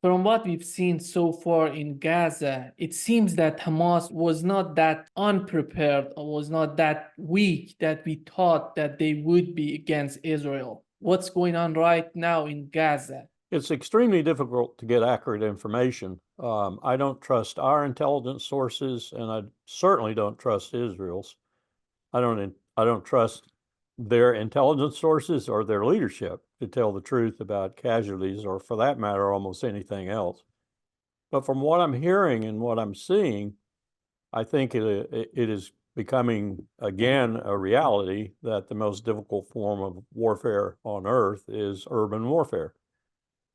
From what we've seen so far in Gaza, it seems that Hamas was not that unprepared or was not that weak that we thought that they would be against Israel. What's going on right now in Gaza? It's extremely difficult to get accurate information. I don't trust our intelligence sources, and I certainly don't trust Israel's. I don't trust their intelligence sources or their leadership to tell the truth about casualties, or for that matter, almost anything else. But from what I'm hearing and what I'm seeing, I think it is becoming again a reality that the most difficult form of warfare on earth is urban warfare.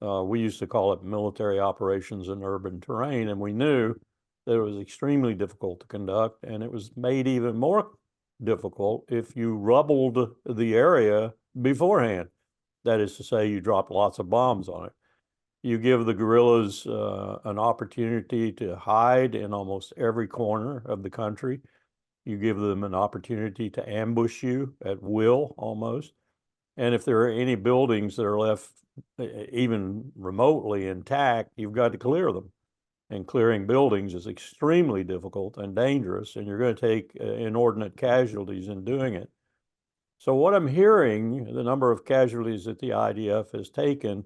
We used to call it military operations in urban terrain, and we knew that it was extremely difficult to conduct, and it was made even more difficult if you rubbled the area beforehand. That is to say, you dropped lots of bombs on it. You give the guerrillas an opportunity to hide in almost every corner of the country. You give them an opportunity to ambush you at will, almost. And if there are any buildings that are left even remotely intact, you've got to clear them. And clearing buildings is extremely difficult and dangerous, and you're going to take inordinate casualties in doing it. So what I'm hearing, the number of casualties that the IDF has taken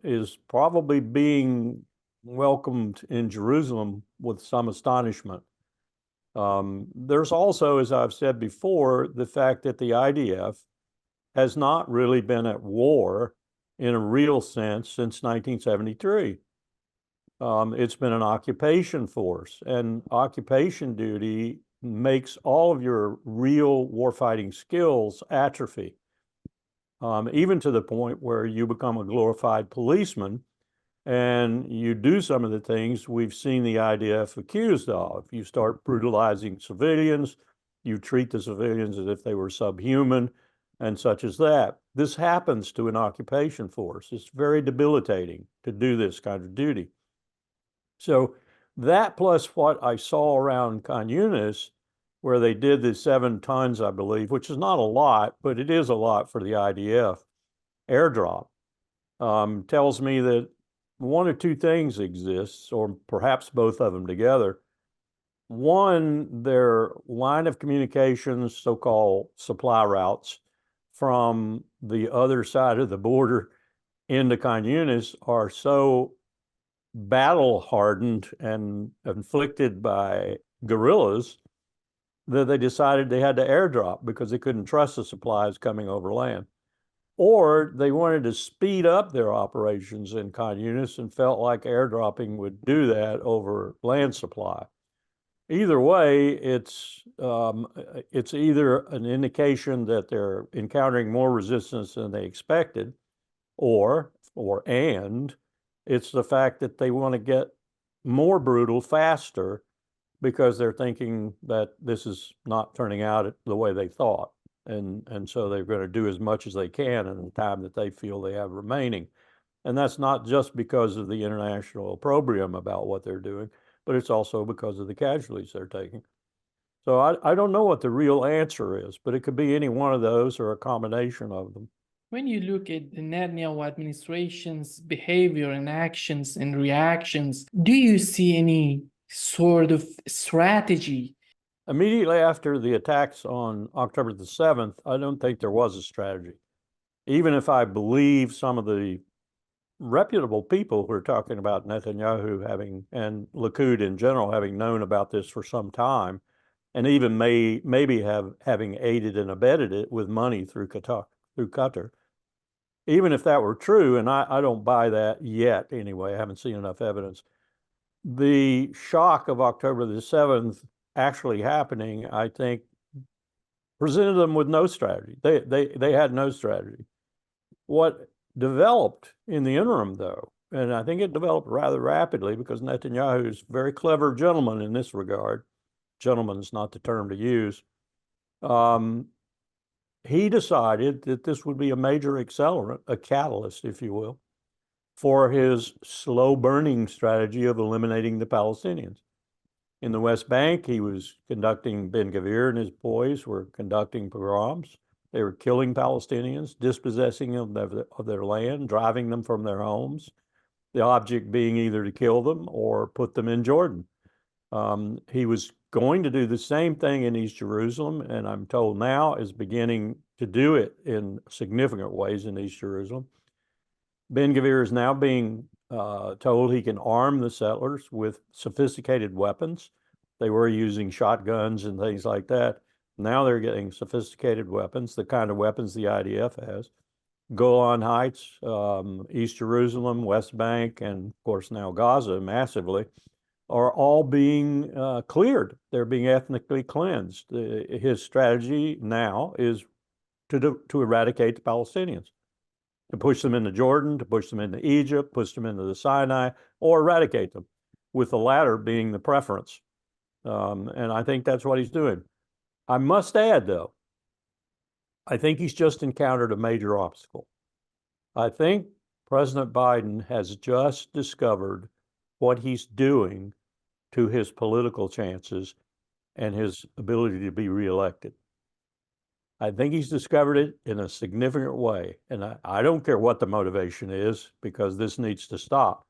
is probably being welcomed in Jerusalem with some astonishment. There's also, as I've said before, the fact that the IDF has not really been at war in a real sense since 1973. It's been an occupation force, and occupation duty makes all of your real warfighting skills atrophy, even to the point where you become a glorified policeman and you do some of the things we've seen the IDF accused of. You start brutalizing civilians, you treat the civilians as if they were subhuman, and such as that. This happens to an occupation force. It's very debilitating to do this kind of duty. So that, plus what I saw around Khan Yunis, where they did the 7 tons, I believe, which is not a lot, but it is a lot for the IDF, airdrop, tells me that one or two things exists, or perhaps both of them together. One, their line of communications, so-called supply routes from the other side of the border into Khan Yunis are so battle hardened and inflicted by guerrillas that they decided they had to airdrop because they couldn't trust the supplies coming over land. Or they wanted to speed up their operations in Khan Yunis and felt like airdropping would do that over land supply. Either way, it's either an indication that they're encountering more resistance than they expected, and it's the fact that they want to get more brutal faster because they're thinking that this is not turning out the way they thought. And so they're going to do as much as they can in the time that they feel they have remaining. And that's not just because of the international opprobrium about what they're doing, but it's also because of the casualties they're taking. So I don't know what the real answer is, but it could be any one of those or a combination of them. When you look at the Netanyahu administration's behavior and actions and reactions, do you see any sort of strategy? Immediately after the attacks on October the 7th, I don't think there was a strategy. Even if I believe some of the reputable people who are talking about Netanyahu having, and Likud in general, having known about this for some time, and even maybe having aided and abetted it with money through Qatar. Even if that were true, and I don't buy that yet anyway, I haven't seen enough evidence, the shock of October the 7th actually happening, I think, presented them with no strategy. They had no strategy. What developed in the interim, though, and I think it developed rather rapidly because Netanyahu is a very clever gentleman in this regard. Gentleman is not the term to use. He decided that this would be a major accelerant, a catalyst, if you will, for his slow burning strategy of eliminating the Palestinians. In the West Bank, he was conducting, Ben Gvir and his boys were conducting pogroms. They were killing Palestinians, dispossessing them of their land, driving them from their homes. the object being either to kill them or put them in Jordan. He was going to do the same thing in East Jerusalem, and I'm told now is beginning to do it in significant ways in East Jerusalem. Ben-Gvir is now being told he can arm the settlers with sophisticated weapons. They were using shotguns and things like that. Now they're getting sophisticated weapons, the kind of weapons the IDF has. Golan Heights, East Jerusalem, West Bank, and of course now Gaza massively, are all being cleared. They're being ethnically cleansed. His strategy now is to eradicate the Palestinians, to push them into Jordan, to push them into Egypt, push them into the Sinai, or eradicate them, with the latter being the preference. And I think that's what he's doing. I must add, though, I think he's just encountered a major obstacle. I think President Biden has just discovered what he's doing to his political chances and his ability to be reelected. I think he's discovered it in a significant way. And I don't care what the motivation is, because this needs to stop.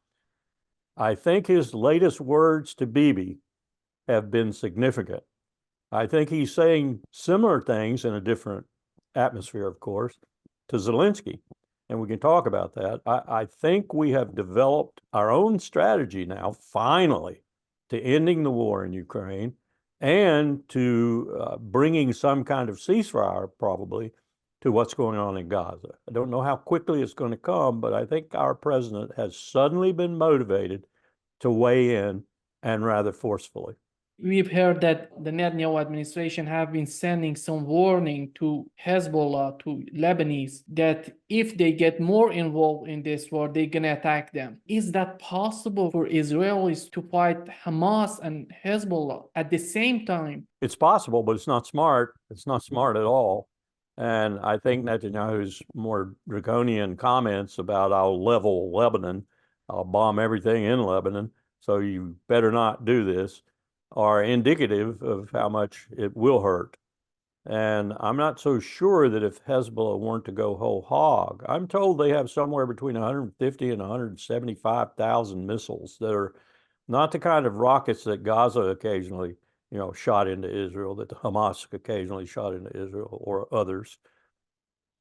I think his latest words to Bibi have been significant. I think he's saying similar things in a different atmosphere, of course, to Zelensky. And we can talk about that. I think we have developed our own strategy now, finally, to ending the war in Ukraine and to bringing some kind of ceasefire, probably, to what's going on in Gaza. I don't know how quickly it's going to come, but I think our president has suddenly been motivated to weigh in, and rather forcefully. We've heard that the Netanyahu administration have been sending some warning to Hezbollah, to Lebanese, that if they get more involved in this war, they're going to attack them. Is that possible for Israelis to fight Hamas and Hezbollah at the same time? It's possible, but it's not smart. It's not smart at all. And I think Netanyahu's more draconian comments about I'll level Lebanon, I'll bomb everything in Lebanon, so you better not do this, are indicative of how much it will hurt. And I'm not so sure that if Hezbollah weren't to go whole hog, I'm told they have somewhere between 150 and 175,000 missiles that are not the kind of rockets that Gaza occasionally, shot into Israel, that the Hamas occasionally shot into Israel or others.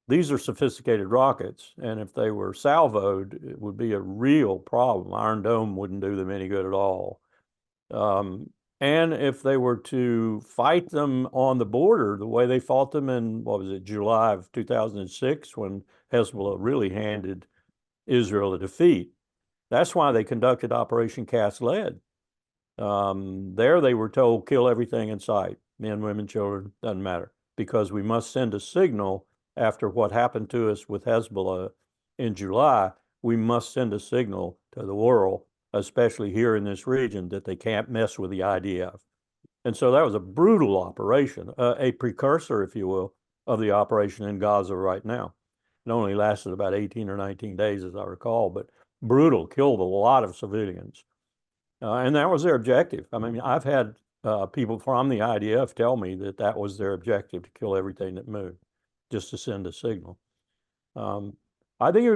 These are sophisticated rockets, and if they were salvoed, it would be a real problem. Iron Dome wouldn't do them any good at all. And if they were to fight them on the border the way they fought them in, July of 2006, when Hezbollah really handed Israel a defeat. That's why they conducted Operation Cast Lead. There they were told, kill everything in sight, men, women, children, doesn't matter, because we must send a signal after what happened to us with Hezbollah in July. We must send a signal to the world, especially here in this region, that they can't mess with the IDF. And so that was a brutal operation, a precursor, if you will, of the operation in Gaza right now. It only lasted about 18 or 19 days, as I recall, but brutal, killed a lot of civilians. And that was their objective. I mean, I've had people from the IDF tell me that that was their objective, to kill everything that moved, just to send a signal. I think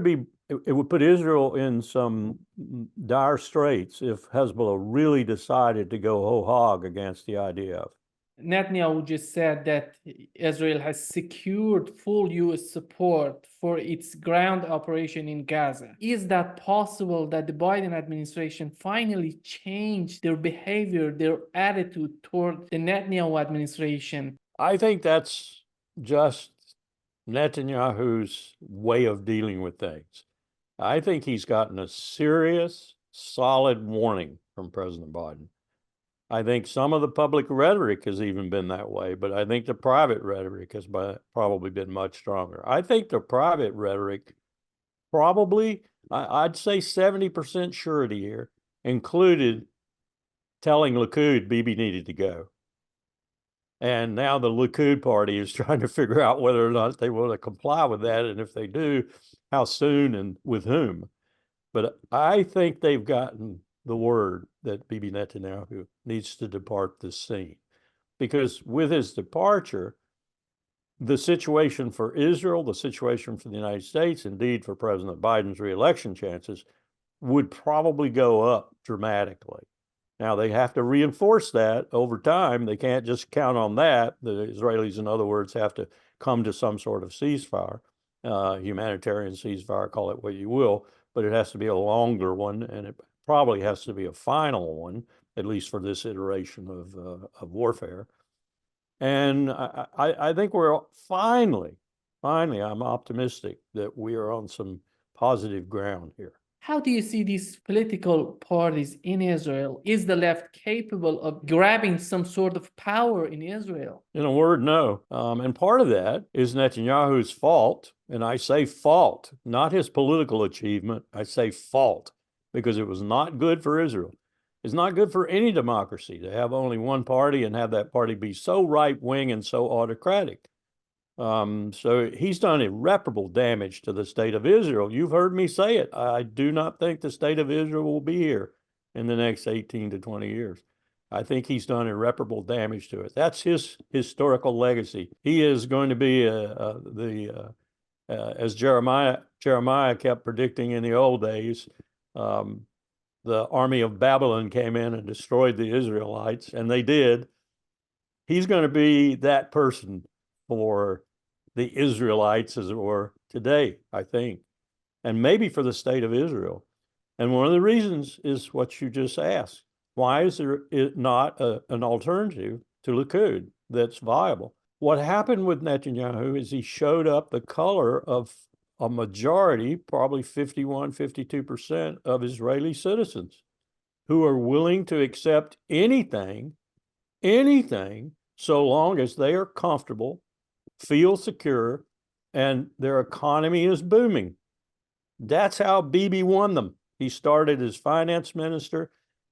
it would put Israel in some dire straits if Hezbollah really decided to go whole hog against the IDF. Netanyahu just said that Israel has secured full U.S. support for its ground operation in Gaza. Is that possible that the Biden administration finally changed their behavior, their attitude toward the Netanyahu administration? I think that's just Netanyahu's way of dealing with things. I think he's gotten a serious, solid warning from President Biden. I think some of the public rhetoric has even been that way, but I think the private rhetoric has probably been much stronger. I think the private rhetoric probably, I'd say 70% surety here, included telling Likud Bibi needed to go. And now the Likud party is trying to figure out whether or not they want to comply with that, and if they do, how soon and with whom. But I think they've gotten the word that Bibi Netanyahu needs to depart this scene, because with his departure, the situation for Israel, the situation for the United States, indeed for President Biden's reelection chances, would probably go up dramatically. Now, they have to reinforce that over time. They can't just count on that. The Israelis, in other words, have to come to some sort of ceasefire, humanitarian ceasefire, call it what you will, but it has to be a longer one, and it probably has to be a final one, at least for this iteration of warfare. And I think we're finally, I'm optimistic that we are on some positive ground here. How do you see these political parties in Israel? Is the left capable of grabbing some sort of power in Israel? In a word, no. And part of that is Netanyahu's fault. And I say fault, not his political achievement. I say fault because it was not good for Israel. It's not good for any democracy to have only one party and have that party be so right-wing and so autocratic. So he's done irreparable damage to the state of Israel. You've heard me say it. I do not think the state of Israel will be here in the next 18 to 20 years. I think he's done irreparable damage to it. That's his historical legacy. He is going to be as Jeremiah kept predicting in the old days, the army of Babylon came in and destroyed the Israelites, and they did. He's going to be that person for the Israelites, as it were, today, I think, and maybe for the state of Israel. And one of the reasons is what you just asked. Why is there not an alternative to Likud that's viable? What happened with Netanyahu is he showed up the color of a majority, probably 51, 52% of Israeli citizens who are willing to accept anything, so long as they are comfortable, feel secure, and their economy is booming. That's how Bibi won them. He started as finance minister,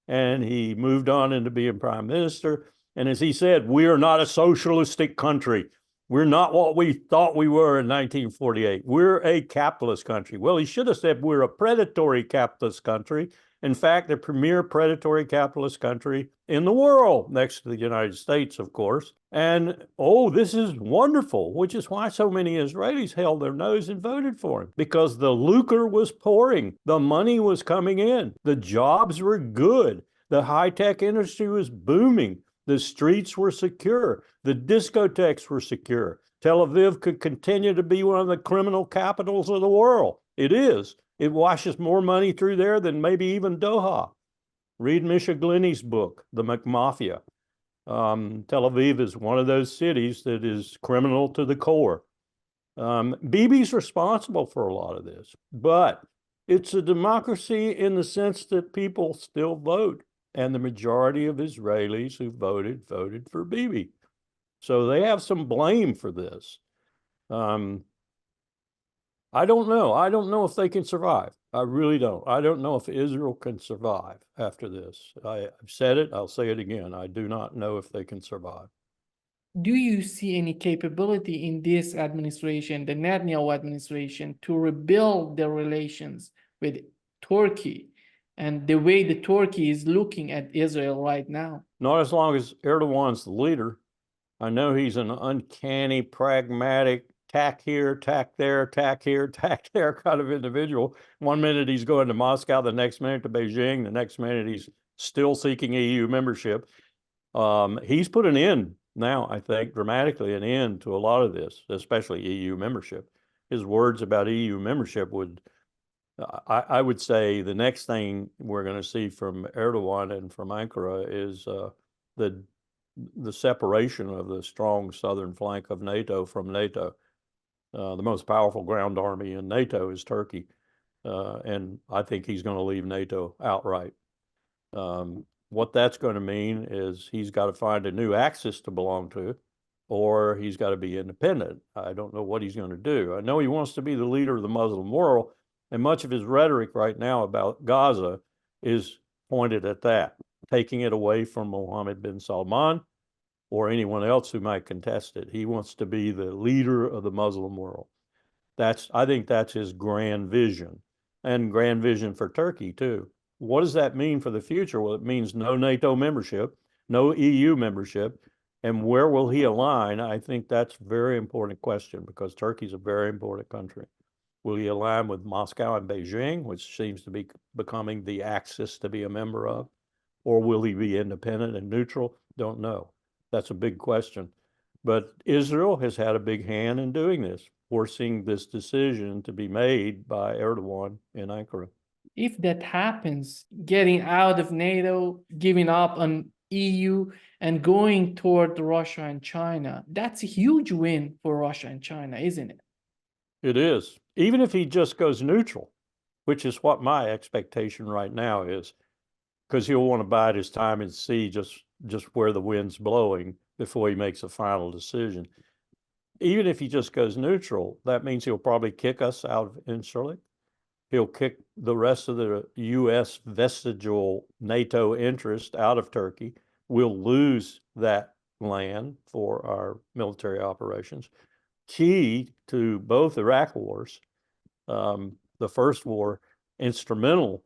and he moved on into being prime minister. And as he said, we are not a socialistic country. We're not what we thought we were in 1948. We're a capitalist country. Well, he should have said we're a predatory capitalist country. In fact, the premier predatory capitalist country in the world, next to the United States, of course. And, oh, this is wonderful, which is why so many Israelis held their nose and voted for him, because the lucre was pouring. The money was coming in. The jobs were good. The high-tech industry was booming. The streets were secure. The discotheques were secure. Tel Aviv could continue to be one of the criminal capitals of the world. It is. It washes more money through there than maybe even Doha. Read Misha Glini's book, The McMafia. Tel Aviv is one of those cities that is criminal to the core. Bibi's responsible for a lot of this, but it's a democracy in the sense that people still vote. And the majority of Israelis who voted for Bibi. So they have some blame for this. I don't know. I don't know if they can survive. I really don't. I don't know if Israel can survive after this. I've said it. I'll say it again. I do not know if they can survive. Do you see any capability in this administration, the Netanyahu administration, to rebuild their relations with Turkey and the way the Turkey is looking at Israel right now? Not as long as Erdogan's the leader. I know he's an uncanny, pragmatic, tack here, tack there, tack here, tack there kind of individual. One minute he's going to Moscow, the next minute to Beijing, the next minute he's still seeking EU membership. He's put an end now, I think, dramatically an end to a lot of this, especially EU membership. His words about EU membership would, I would say the next thing we're going to see from Erdogan and from Ankara is the separation of the strong southern flank of NATO from NATO. The most powerful ground army in NATO is Turkey, and I think he's going to leave NATO outright. What that's going to mean is he's got to find a new axis to belong to, or he's got to be independent. I don't know what he's going to do. I know he wants to be the leader of the Muslim world, and much of his rhetoric right now about Gaza is pointed at that, taking it away from Mohammed bin Salman or anyone else who might contest it. He wants to be the leader of the Muslim world. I think that's his grand vision, and grand vision for Turkey too. What does that mean for the future? Well, it means no NATO membership, no EU membership, and where will he align? I think that's a very important question because Turkey's a very important country. Will he align with Moscow and Beijing, which seems to be becoming the axis to be a member of? Or will he be independent and neutral? Don't know. That's a big question. But Israel has had a big hand in doing this, forcing this decision to be made by Erdogan in Ankara. If that happens, getting out of NATO, giving up on EU, and going toward Russia and China, that's a huge win for Russia and China, isn't it? It is. Even if he just goes neutral, which is what my expectation right now is, because he'll want to bide his time and see just where the wind's blowing before he makes a final decision. Even if he just goes neutral, that means he'll probably kick us out of Incirlik. He'll kick the rest of the U.S. vestigial NATO interest out of Turkey. We'll lose that land for our military operations. Key to both Iraq wars, the first war instrumental,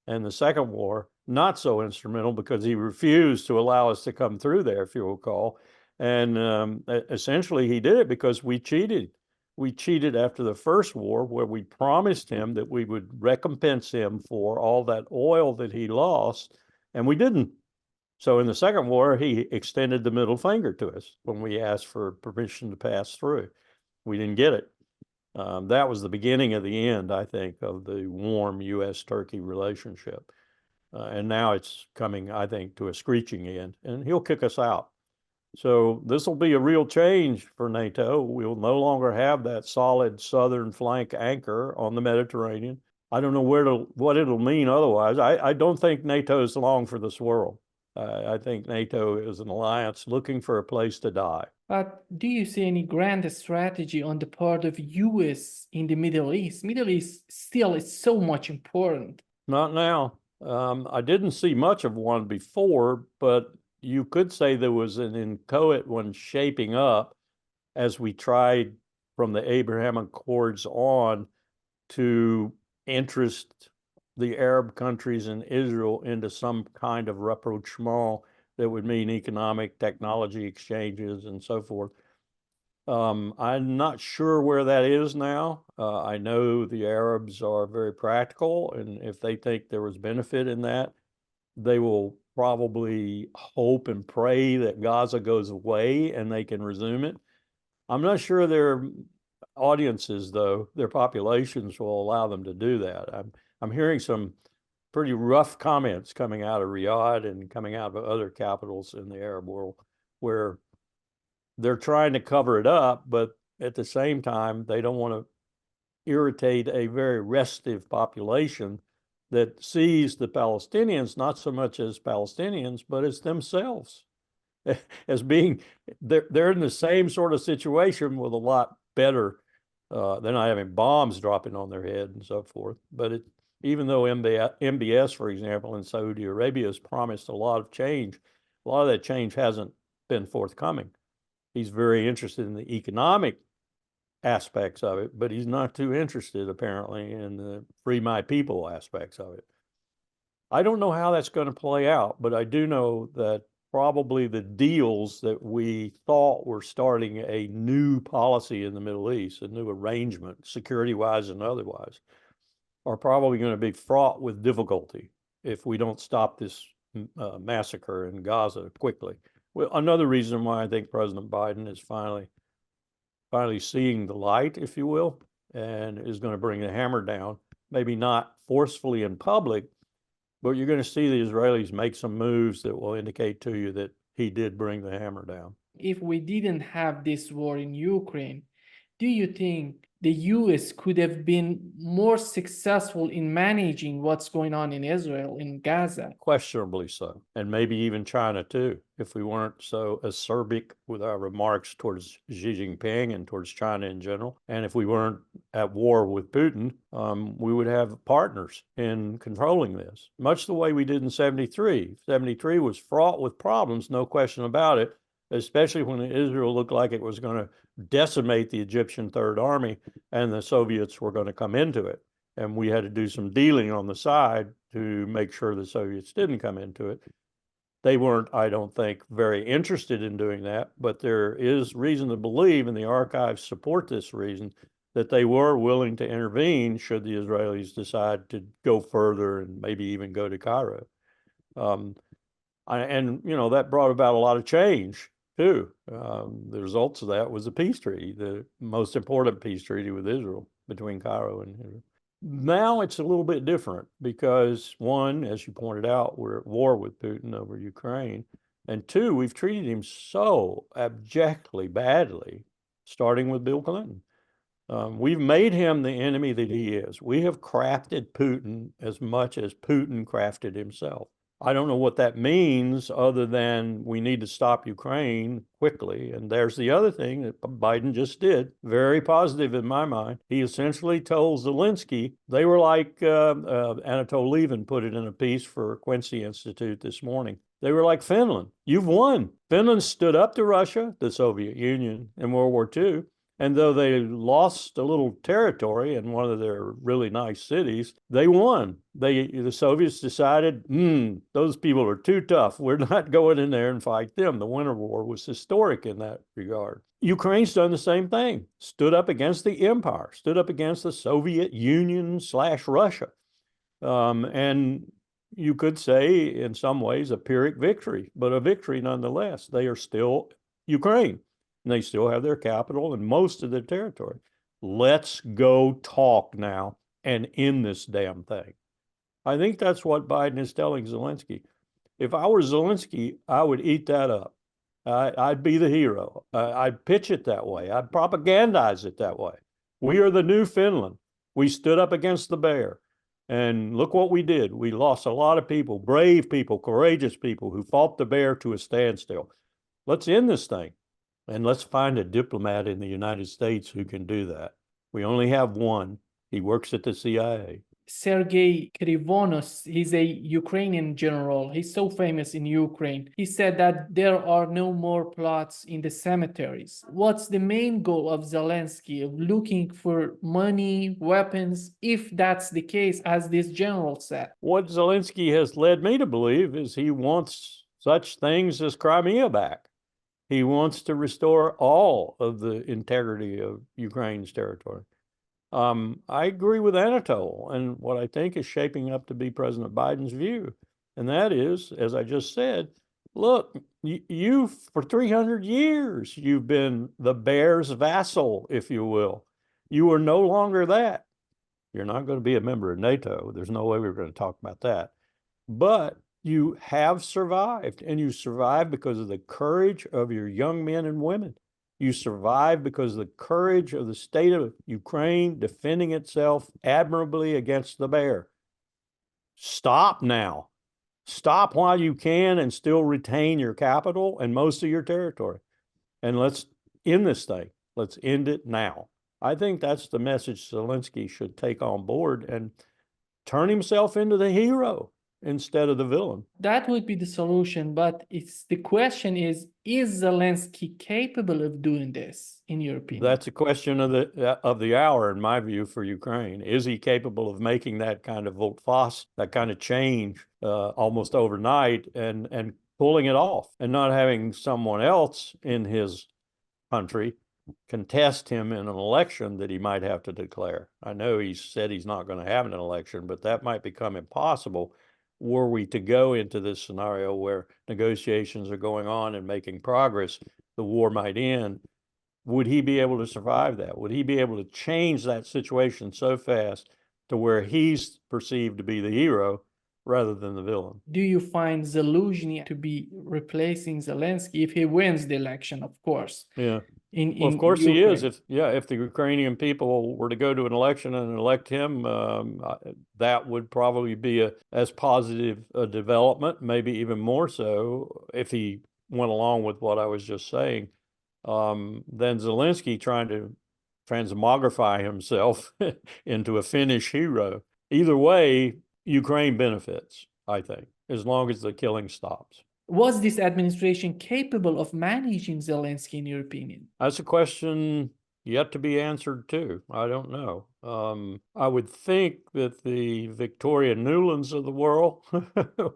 and the second war not so instrumental because he refused to allow us to come through there, if you recall. And essentially he did it because we cheated. We cheated after the first war, where we promised him that we would recompense him for all that oil that he lost, and we didn't. So in the second war, he extended the middle finger to us when we asked for permission to pass through. We didn't get it. That was the beginning of the end, I think, of the warm U.S.-Turkey relationship. And now it's coming, I think, to a screeching end, and he'll kick us out. So this will be a real change for NATO. We'll no longer have that solid southern flank anchor on the Mediterranean. I don't know what it'll mean otherwise. I don't think NATO is long for this world. I think NATO is an alliance looking for a place to die. But do you see any grand strategy on the part of US in the Middle East? Middle East still is so much important. Not now. I didn't see much of one before, but you could say there was an inchoate one shaping up as we tried from the Abraham Accords on to interest the Arab countries and Israel into some kind of rapprochement that would mean economic technology exchanges and so forth. I'm not sure where that is now. I know the Arabs are very practical, and if they think there was benefit in that, they will probably hope and pray that Gaza goes away and they can resume it. I'm not sure their audiences, though, their populations will allow them to do that. I'm hearing some pretty rough comments coming out of Riyadh and coming out of other capitals in the Arab world, where they're trying to cover it up, but at the same time, they don't want to irritate a very restive population that sees the Palestinians not so much as Palestinians, but as themselves, as being, they're in the same sort of situation with a lot better, they're not having bombs dropping on their head and so forth. But even though MBS, for example, in Saudi Arabia has promised a lot of change, a lot of that change hasn't been forthcoming. He's very interested in the economic aspects of it, but he's not too interested, apparently, in the free my people aspects of it. I don't know how that's going to play out, but I do know that probably the deals that we thought were starting a new policy in the Middle East, a new arrangement, security-wise and otherwise, are probably going to be fraught with difficulty if we don't stop this massacre in Gaza quickly. Well, another reason why I think President Biden is finally seeing the light, if you will, and is going to bring the hammer down, maybe not forcefully in public, but you're going to see the Israelis make some moves that will indicate to you that he did bring the hammer down. If we didn't have this war in Ukraine, do you think the US could have been more successful in managing what's going on in Israel, in Gaza? Questionably so, and maybe even China too, if we weren't so acerbic with our remarks towards Xi Jinping and towards China in general. And if we weren't at war with Putin, we would have partners in controlling this, much the way we did in 73. 73 was fraught with problems, no question about it, especially when Israel looked like it was going to decimate the Egyptian Third Army and the Soviets were going to come into it. And we had to do some dealing on the side to make sure the Soviets didn't come into it. They weren't, I don't think, very interested in doing that, but there is reason to believe, and the archives support this reason, that they were willing to intervene should the Israelis decide to go further and maybe even go to Cairo. And that brought about a lot of change too. The results of that was a peace treaty, the most important peace treaty with Israel, between Cairo and Israel. Now it's a little bit different because, one, as you pointed out, we're at war with Putin over Ukraine. And two, we've treated him so abjectly badly, starting with Bill Clinton. We've made him the enemy that he is. We have crafted Putin as much as Putin crafted himself. I don't know what that means other than we need to stop Ukraine quickly. And there's the other thing that Biden just did, very positive in my mind. He essentially told Zelensky, they were like, Anatol Levin put it in a piece for Quincy Institute this morning. They were like Finland. You've won. Finland stood up to Russia, the Soviet Union, in World War II. And though they lost a little territory in one of their really nice cities, they won. The Soviets decided, those people are too tough. We're not going in there and fight them. The Winter War was historic in that regard. Ukraine's done the same thing, stood up against the empire, stood up against the Soviet Union / Russia. And you could say, in some ways, a Pyrrhic victory, but a victory nonetheless. They are still Ukraine. And they still have their capital and most of their territory. Let's go talk now and end this damn thing. I think that's what Biden is telling Zelensky. If I were Zelensky, I would eat that up. I'd be the hero. I'd pitch it that way. I'd propagandize it that way. We are the new Finland. We stood up against the bear. And look what we did. We lost a lot of people, brave people, courageous people who fought the bear to a standstill. Let's end this thing. And let's find a diplomat in the United States who can do that. We only have one. He works at the CIA. Sergei Krivonos, he's a Ukrainian general. He's so famous in Ukraine. He said that there are no more plots in the cemeteries. What's the main goal of Zelensky, of looking for money, weapons, if that's the case, as this general said? What Zelensky has led me to believe is he wants such things as Crimea back. He wants to restore all of the integrity of Ukraine's territory. I agree with Anatol and what I think is shaping up to be President Biden's view. And that is, as I just said, look, you for 300 years, you've been the bear's vassal, if you will. You are no longer that. You're not going to be a member of NATO. There's no way we're going to talk about that. But you have survived, and you survived because of the courage of your young men and women. You survived because of the courage of the state of Ukraine defending itself admirably against the bear. Stop now. Stop while you can and still retain your capital and most of your territory. And let's end this thing. Let's end it now. I think that's the message Zelensky should take on board and turn himself into the hero instead of the villain. That would be the solution, but the question is Zelensky capable of doing this, in your opinion? That's a question of the hour, in my view, for Ukraine. Is he capable of making that kind of volte-face, that kind of change almost overnight and pulling it off and not having someone else in his country contest him in an election that he might have to declare? I know he said he's not going to have an election, but that might become impossible were we to go into this scenario where negotiations are going on and making progress, the war might end. Would he be able to survive that? Would he be able to change that situation so fast to where he's perceived to be the hero rather than the villain? Do you find Zelensky to be replacing Zelensky if he wins the election, of course? Yeah. Well, of course Ukraine. he is. If the Ukrainian people were to go to an election and elect him, that would probably be as positive a development, maybe even more so if he went along with what I was just saying, than Zelensky trying to transmogrify himself into a Finnish hero. Either way, Ukraine benefits, I think, as long as the killing stops. Was this administration capable of managing Zelensky, in your opinion? That's a question yet to be answered too. I don't know. I would think that the Victoria Nulands of the world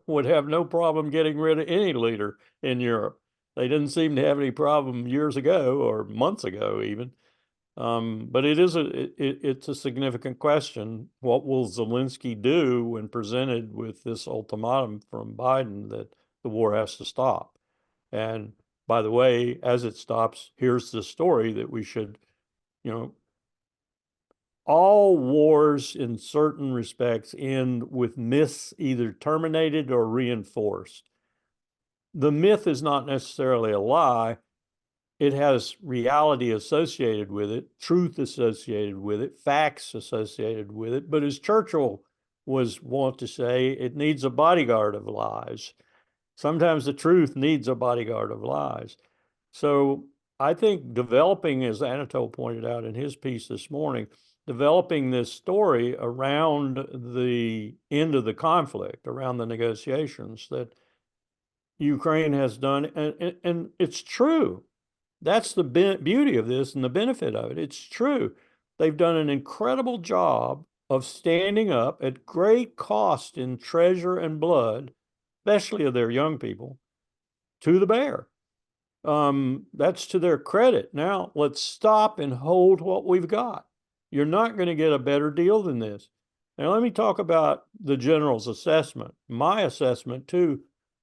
would have no problem getting rid of any leader in Europe. They didn't seem to have any problem years ago or months ago even. But it's a significant question. What will Zelensky do when presented with this ultimatum from Biden that the war has to stop? And by the way, as it stops, here's the story that we should, all wars in certain respects end with myths either terminated or reinforced. The myth is not necessarily a lie. It has reality associated with it, truth associated with it, facts associated with it. But as Churchill was wont to say, it needs a bodyguard of lies. Sometimes the truth needs a bodyguard of lies. So I think developing, as Anatole pointed out in his piece this morning, developing this story around the end of the conflict, around the negotiations that Ukraine has done, and it's true. That's the beauty of this and the benefit of it. It's true. They've done an incredible job of standing up at great cost in treasure and blood, especially of their young people, to the bear. That's to their credit. Now, let's stop and hold what we've got. You're not going to get a better deal than this. Now, let me talk about the general's assessment, my assessment too,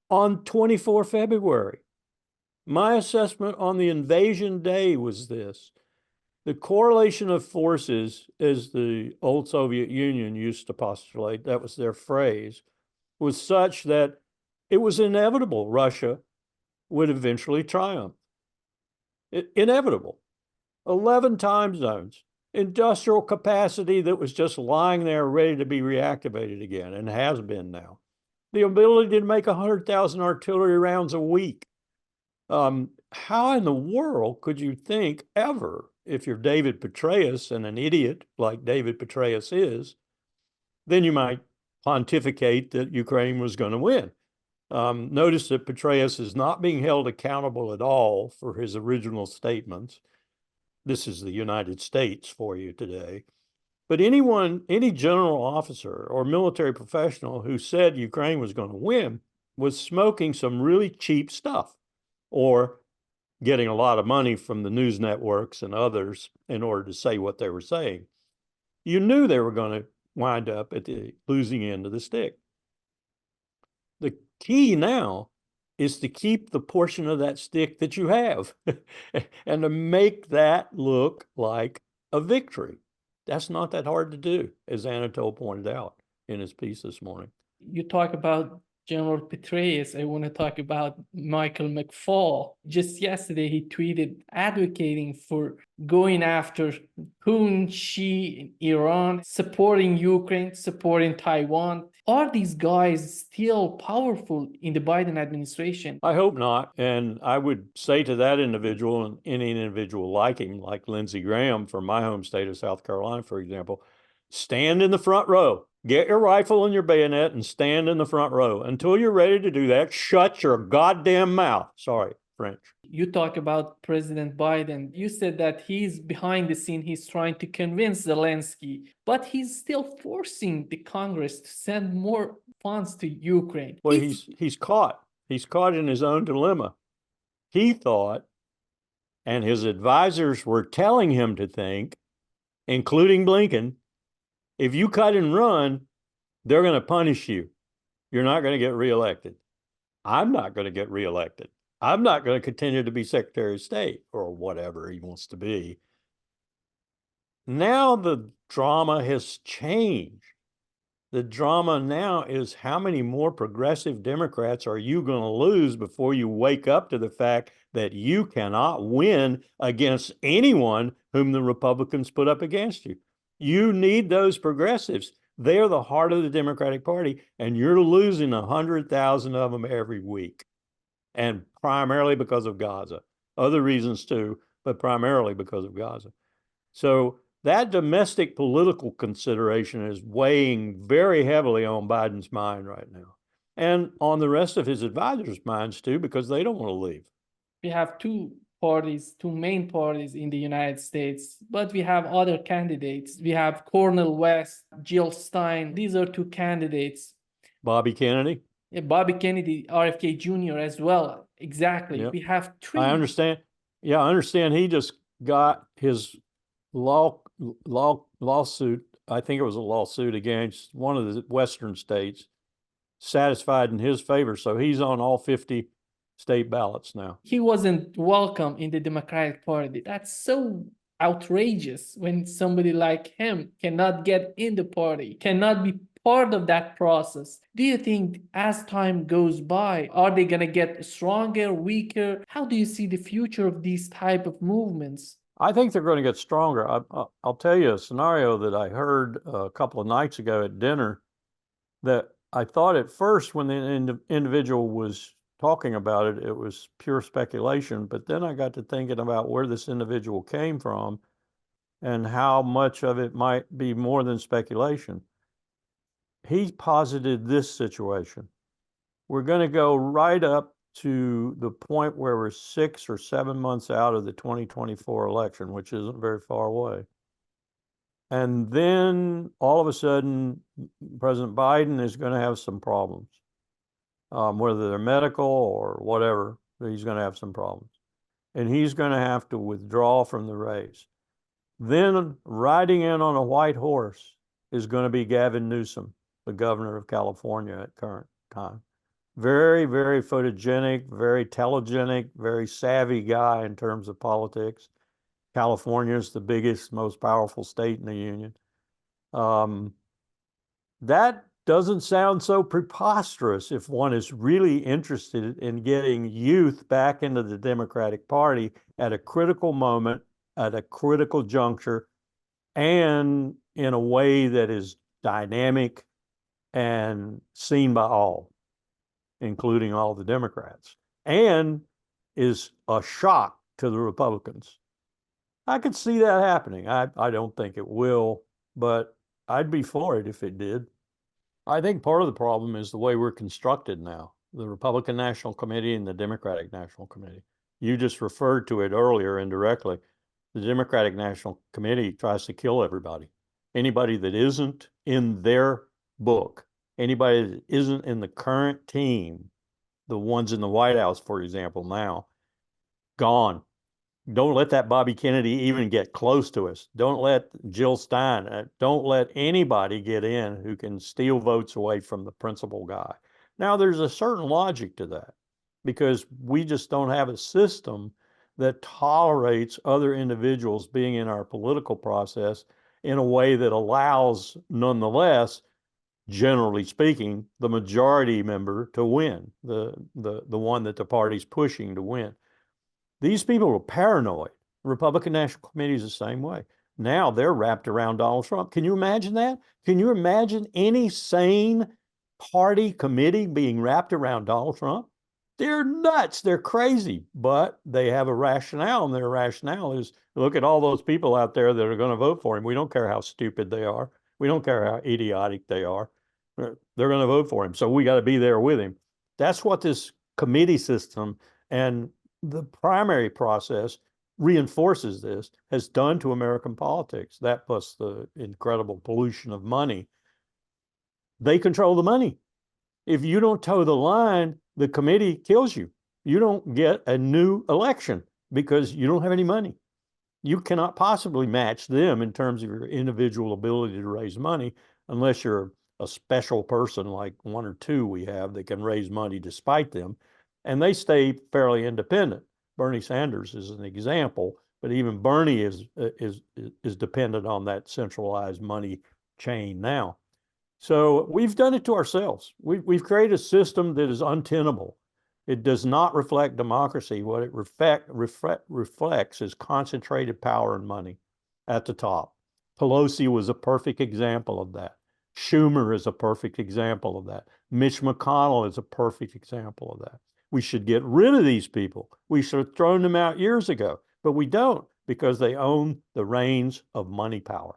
on 24 February. My assessment on the invasion day was this. The correlation of forces, as the old Soviet Union used to postulate, that was their phrase, was such that it was inevitable Russia would eventually triumph. Inevitable. 11 time zones, industrial capacity that was just lying there ready to be reactivated again, and has been now. The ability to make 100,000 artillery rounds a week. How in the world could you think ever, if you're David Petraeus and an idiot like David Petraeus is, then you might pontificate that Ukraine was going to win. Notice that Petraeus is not being held accountable at all for his original statements. This is the United States for you today. But any general officer or military professional who said Ukraine was going to win was smoking some really cheap stuff or getting a lot of money from the news networks and others in order to say what they were saying. You knew they were going to wind up at the losing end of the stick. The key now is to keep the portion of that stick that you have and to make that look like a victory. That's not that hard to do, as Anatole pointed out in his piece this morning. You talk about General Petraeus. I want to talk about Michael McFaul. Just yesterday, he tweeted advocating for going after Putin, Xi, Iran, supporting Ukraine, supporting Taiwan. Are these guys still powerful in the Biden administration? I hope not. And I would say to that individual and any individual like him, like Lindsey Graham from my home state of South Carolina, for example, stand in the front row. Get your rifle and your bayonet and stand in the front row. Until you're ready to do that, shut your goddamn mouth. Sorry, French. You talk about President Biden. You said that he's behind the scene. He's trying to convince Zelensky, but he's still forcing the Congress to send more funds to Ukraine. Well, he's caught. He's caught in his own dilemma. He thought, and his advisors were telling him to think, including Blinken, if you cut and run, they're going to punish you. You're not going to get reelected. I'm not going to get reelected. I'm not going to continue to be Secretary of State or whatever he wants to be. Now the drama has changed. The drama now is how many more progressive Democrats are you going to lose before you wake up to the fact that you cannot win against anyone whom the Republicans put up against you. You need those progressives. They're the heart of the Democratic Party, and you're losing 100,000 of them every week. And primarily because of Gaza. Other reasons too, but primarily because of Gaza. So that domestic political consideration is weighing very heavily on Biden's mind right now. And on the rest of his advisors' minds too, because they don't want to leave. We have two main parties in the United States, but we have other candidates. We have Cornel West, Jill Stein. These are two candidates. Bobby Kennedy. Yeah, Bobby Kennedy, RFK Jr. as well. Exactly. Yep. We have three. I understand. Yeah, I understand he just got his lawsuit, I think it was a lawsuit against one of the Western states, satisfied in his favor. So he's on all 50 state ballots now. He wasn't welcome in the Democratic Party. That's so outrageous when somebody like him cannot get in the party, cannot be part of that process. Do you think as time goes by, are they going to get stronger, weaker? How do you see the future of these type of movements? I think they're going to get stronger. I'll tell you a scenario that I heard a couple of nights ago at dinner that I thought at first when the individual was talking about it, it was pure speculation. But then I got to thinking about where this individual came from and how much of it might be more than speculation. He posited this situation. We're going to go right up to the point where we're 6 or 7 months out of the 2024 election, which isn't very far away. And then all of a sudden, President Biden is going to have some problems, whether they're medical or whatever, he's going to have some problems. And he's going to have to withdraw from the race. Then riding in on a white horse is going to be Gavin Newsom, the governor of California at current time. Very, very photogenic, very telegenic, very savvy guy in terms of politics. California is the biggest, most powerful state in the union. That doesn't sound so preposterous if one is really interested in getting youth back into the Democratic Party at a critical moment, at a critical juncture, and in a way that is dynamic and seen by all, including all the Democrats, and is a shock to the Republicans. I could see that happening. I don't think it will, but I'd be for it if it did. I think part of the problem is the way we're constructed now, the Republican National Committee and the Democratic National Committee. You just referred to it earlier indirectly. The Democratic National Committee tries to kill everybody. Anybody that isn't in their book, anybody that isn't in the current team, the ones in the White House, for example, now, gone. Don't let that Bobby Kennedy even get close to us. Don't let Jill Stein, don't let anybody get in who can steal votes away from the principal guy. Now, there's a certain logic to that because we just don't have a system that tolerates other individuals being in our political process in a way that allows, nonetheless, generally speaking, the majority member to win, the one that the party's pushing to win. These people are paranoid. The Republican National Committee is the same way. Now they're wrapped around Donald Trump. Can you imagine that? Can you imagine any sane party committee being wrapped around Donald Trump? They're nuts. They're crazy, but they have a rationale, and their rationale is look at all those people out there that are going to vote for him. We don't care how stupid they are. We don't care how idiotic they are. They're going to vote for him. So we got to be there with him. That's what this committee system and the primary process reinforces this, has done to American politics. That plus the incredible pollution of money. They control the money. If you don't toe the line, the committee kills you. You don't get a new election because you don't have any money. You cannot possibly match them in terms of your individual ability to raise money unless you're a special person like one or two we have that can raise money despite them. And they stay fairly independent. Bernie Sanders is an example, but even Bernie is dependent on that centralized money chain now. So we've done it to ourselves. We've created a system that is untenable. It does not reflect democracy. What it reflects is concentrated power and money at the top. Pelosi was a perfect example of that. Schumer is a perfect example of that. Mitch McConnell is a perfect example of that. We should get rid of these people. We should have thrown them out years ago, but we don't because they own the reins of money power.